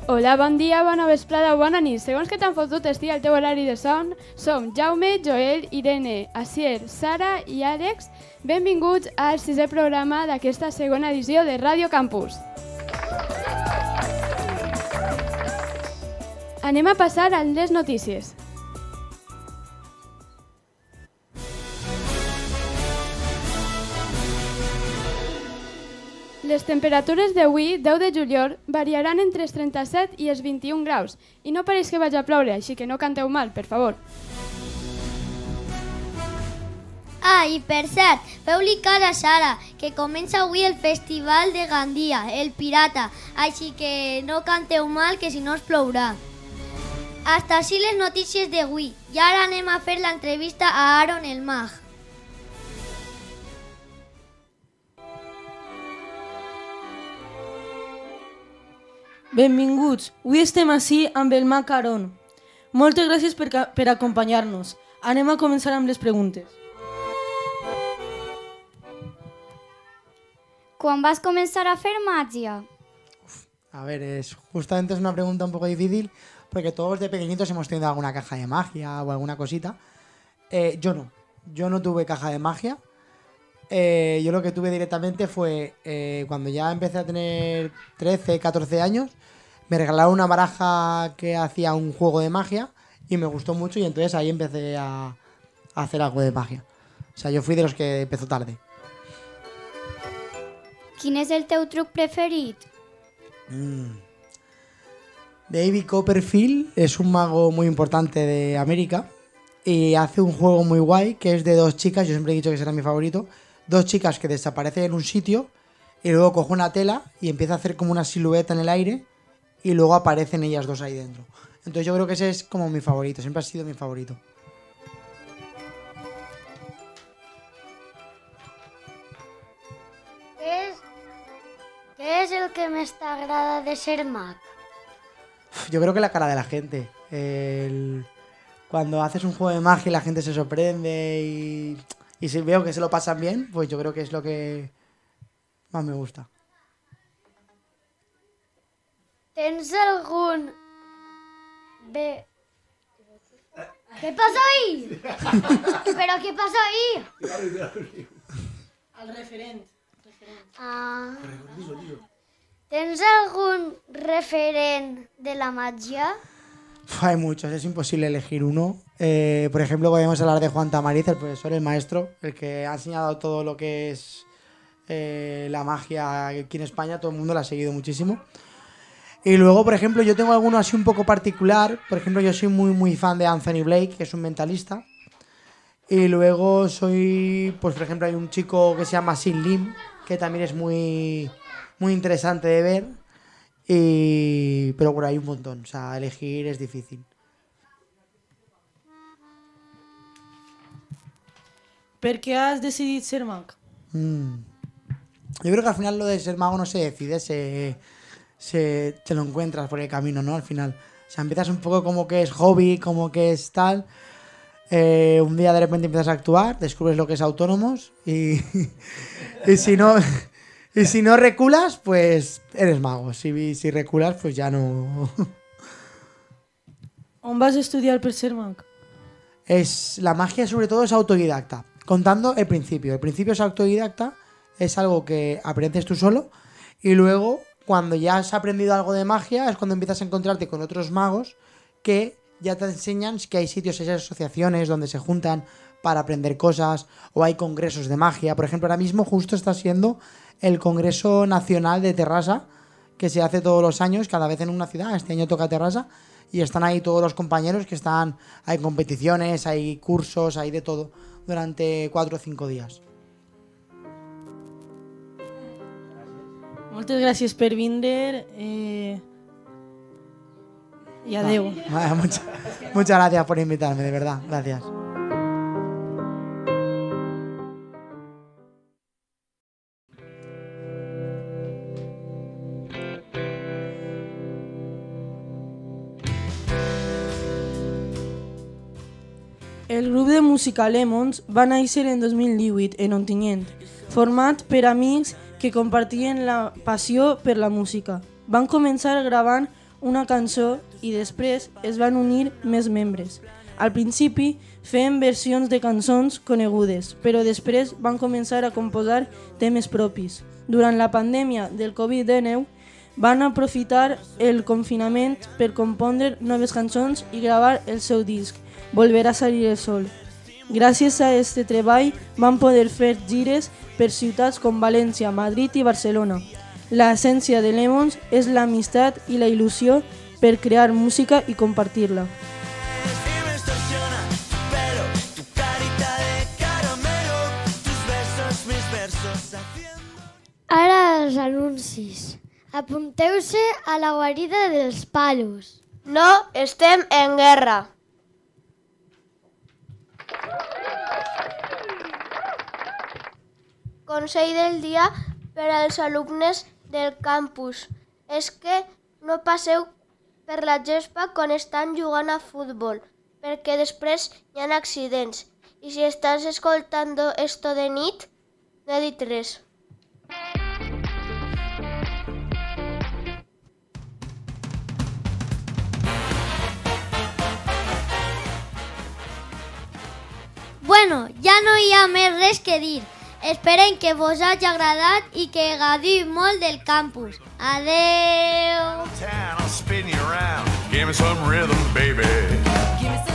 Hola, bon dia, bona vesprada o bona nit. Segons que t'han fotut estigui el teu horari de son, som Jaume, Joel, Irene, Asier, Sara i Àlex. Benvinguts al 6è programa d'aquesta segona edició de Ràdio Campus. Anem a passar a les notícies. Les temperatures d'avui, 10 de juliol, variaran entre els 37 i els 21 graus. I no pareix que vagi a ploure, així que no canteu mal, per favor. Ah, i per cert, feu-li cas a Sara, que comença avui el festival de Gandia, el Pirata, així que no canteu mal, que si no us plourà. Hasta així les notícies d'avui. I ara anem a fer l'entrevista a Aaron el Mag. Benvinguts, avui estem ací amb el Mag Aaron. Moltes gràcies per acompanyar-nos. Anem a començar amb les preguntes. ¿Cuándo vas a comenzar a hacer magia? A ver, justamente es una pregunta un poco difícil porque todos de pequeñitos hemos tenido alguna caja de magia o alguna cosita. Yo no tuve caja de magia. Yo lo que tuve directamente fue cuando ya empecé a tener 13, 14 años, me regalaron una baraja que hacía un juego de magia y me gustó mucho y entonces ahí empecé a hacer algo de magia. O sea, yo fui de los que empezó tarde. ¿Quién es el teu truc preferit? David Copperfield es un mago muy importante de América y hace un juego muy guay que es de dos chicas, yo siempre he dicho que será mi favorito, dos chicas que desaparecen en un sitio y luego coge una tela y empieza a hacer como una silueta en el aire y luego aparecen ellas dos ahí dentro. Entonces yo creo que ese es como mi favorito, siempre ha sido mi favorito. Què és el que més t'agrada de ser mag? Yo creo que la cara de la gente. Cuando haces un juego de magia y la gente se sorprende y si veo que se lo pasan bien, pues yo creo que es lo que más me gusta. Tens algun... ¿Qué pasó ahí? ¿Pero qué pasó ahí? El referent. Ah. ¿Tens algún referent de la magia? Hay muchos, es imposible elegir uno. Por ejemplo, podemos hablar de Juan Tamariz, el profesor, el maestro, el que ha enseñado todo lo que es la magia aquí en España. Todo el mundo la ha seguido muchísimo. Y luego, por ejemplo, yo tengo alguno así un poco particular. Por ejemplo, yo soy muy fan de Anthony Blake, que es un mentalista. Y luego soy, pues por ejemplo, hay un chico que se llama Sin Lim, que también es muy interesante de ver. Pero bueno, hay un montón, o sea, elegir es difícil. ¿Per qué has decidido ser mag? Yo creo que al final lo de ser mago no se decide, te lo encuentras por el camino, ¿no? Al final. O sea, empiezas un poco como que es hobby, como que es tal. Un día de repente empiezas a actuar, descubres lo que es autónomos y si no reculas, pues eres mago. Si reculas, pues ya no. ¿On vas a estudiar per ser mag? La magia sobre todo es autodidacta. Contando el principio. El principio es autodidacta, es algo que aprendes tú solo y luego cuando ya has aprendido algo de magia es cuando empiezas a encontrarte con otros magos que ya te enseñan que hay sitios, hay asociaciones donde se juntan para aprender cosas o hay congresos de magia. Por ejemplo, ahora mismo justo está siendo el Congreso Nacional de Terrassa, que se hace todos los años, cada vez en una ciudad. Este año toca Terrassa y están ahí todos los compañeros que están, hay competiciones, hay cursos, hay de todo durante 4 o 5 días. Moltes gràcies per vindre y adeu. Muchas gracias por invitarme, de verdad. Gracias. El grup de música Lemons va néixer en 2018 en Ontinyent, format per amics que compartien la passió per la música. Van començar gravant una cançó i després es van unir més membres. Al principi feien versions de cançons conegudes, però després van començar a composar temes propis. Durant la pandèmia del Covid-19 van aprofitar el confinament per compondre noves cançons i gravar el seu disc, Volver a salir el sol. Gràcies a aquest treball van poder fer gires per ciutats com València, Madrid i Barcelona. L'essència de Lemons és l'amistat i la il·lusió per crear música i compartir-la. Ara els anuncis. Apunteu-se a la guarida dels palos. No estem en guerra. Consell del dia per als alumnes del campus. És que no passeu per la gespa quan estan jugant a futbol, perquè després hi ha accidents. I si estàs escoltant esto de nit, no he dit res. Bueno, ja no hi ha més res que dir. Esperen que vos hagi agradat i que gaudiu molt del campus. Adeu! I'll spin you around. Give me some rhythm, baby. Give me some